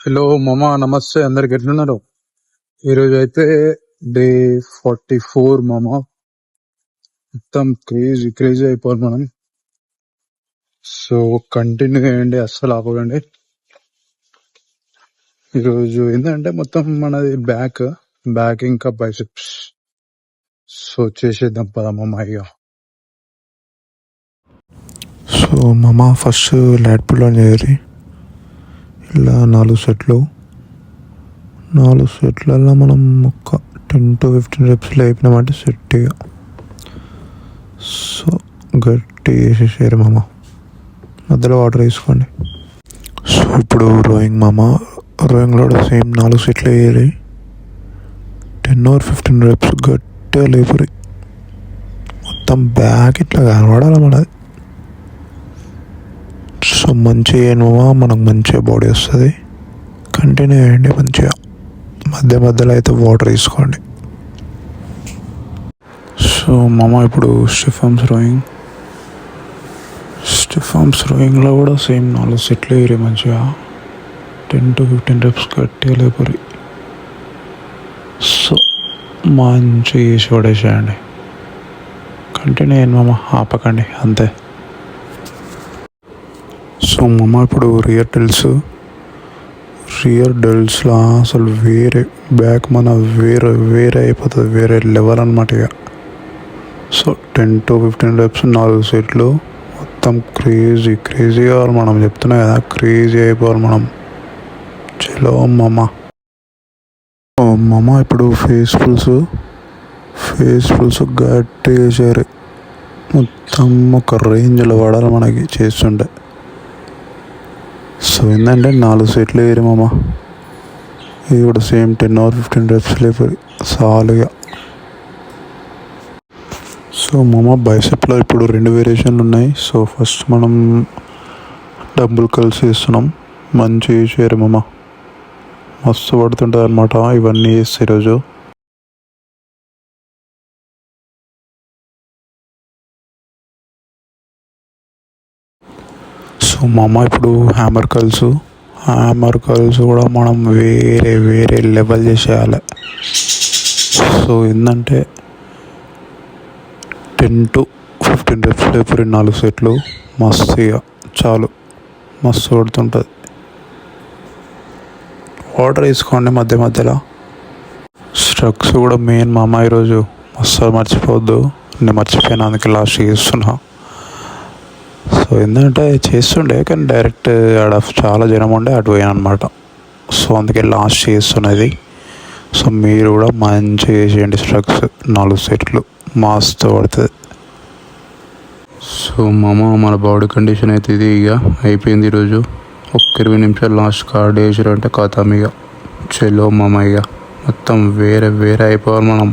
Hello మామ, నమస్తే. అందరికి ఎట్లున్నారు? ఈరోజు అయితే డే 44 మామ. మొత్తం క్రేజీ క్రేజీ అయిపోవాలి మనం. సో కంటిన్యూ చేయండి, అస్సలు ఆపకండి. ఈరోజు ఏంటంటే మొత్తం మనది బ్యాక్ ఇంకా బైసెప్స్. సో చేసేద్దాం పద మామ ఇక. సో మామ ఫస్ట్ ల్యాట్ పుల్ ఆన్ చేయరి. ఇలా 4 సెట్లలో మనం ఒక 10 to 15 రెప్స్లో అయిపోయినామంటే సెట్ ఇక. సో గట్టి వేసేసారు మామ. మధ్యలో వాటర్ వేసుకోండి. సో ఇప్పుడు రోయింగ్ మామ. రోయింగ్లో కూడా సేమ్ 4 సెట్లు వేయాలి. 10 or 15 రెప్స్ గట్టిగా లేపురి. మొత్తం బ్యాక్ ఇట్లా కనబడాలి మనది. సో మంచిగా ఏమో మనకు మంచిగా బాడీ వస్తుంది. కంటిన్యూ చేయండి మంచిగా. మధ్యలో అయితే వాటర్ తీసుకోండి. సో మామ ఇప్పుడు స్టిఫ్ ఆర్మ్స్ రోయింగ్లో కూడా సేమ్ 4 సెట్లు వేయరు మంచిగా. 10 to 15 రెప్స్ గట్టిగా లేపురి. సో మంచిగా వేసి పడేసేయండి. కంటిన్యూ చేయండి మామ, ఆపకండి అంతే. సో మామ ఇప్పుడు రియర్ డెల్స్లో అసలు వేరే బ్యాక్ మన వేరే అయిపోతుంది, వేరే లెవెల్ అనమాట ఇక. సో 10 to 15 రెప్స్ 4 సెట్లు మొత్తం క్రేజీ కావాలి మనం. చెప్తున్నా కదా, క్రేజీ అయిపోవాలి మనం. చలో మామ. మామ ఇప్పుడు ఫేస్ ఫుల్స్ గట్టి వేసారు. మొత్తం ఒక రేంజ్లో పడాలి మనకి చేస్తుంటే. సో ఏంటంటే 4 సెట్లు వేయరు మామ. ఇది కూడా సేమ్ 10 or 15 రెప్స్ లేపరి సాలుగా. సో మామ బైసెప్లో ఇప్పుడు 2 వేరియేషన్లు ఉన్నాయి. సో ఫస్ట్ మనం డంబుల్ కర్ల్స్ చేస్తున్నాం. మంచిగా వేసారు మామ, మస్తు పడుతుంటుంది అనమాట ఇవన్నీ చేస్తే ఈరోజు. సో మామ ఇప్పుడు హ్యామర్ కర్ల్స్ కూడా మనం వేరే లెవెల్ చేసేయాలి. సో ఏంటంటే 10 to 15 రెప్స్ లేపురి 4 సెట్లు మస్తుగా చాలు, మస్తు పడుతుంటుంది. వాటర్ వేసుకోండి మధ్యలో. స్ట్రక్స్ కూడా మెయిన్ మామ ఈరోజు అస్సలు మర్చిపోవద్దు. నేను మర్చిపోయాను, అందుకే లాస్ట్ చేస్తున్నా. సో ఏంటంటే చేస్తుండే కానీ డైరెక్ట్ ఆడ చాలా జనం ఉండే అటు పోయాను అనమాట. సో అందుకే లాస్ట్ చేస్తున్నది. సో మీరు కూడా మంచిగా చేసేయండి. స్ట్రక్స్ 4 సెట్లు మస్తు పడుతుంది. సో మామ మన బాడీ కండిషన్ అయితే ఇది ఇక అయిపోయింది ఈరోజు. ఒక్క 20 నిమిషాలు లాస్ట్ కార్డ్ వేసారంటే కథం ఇక. చలో మామ ఇక మొత్తం వేరే అయిపోవాలి మనం.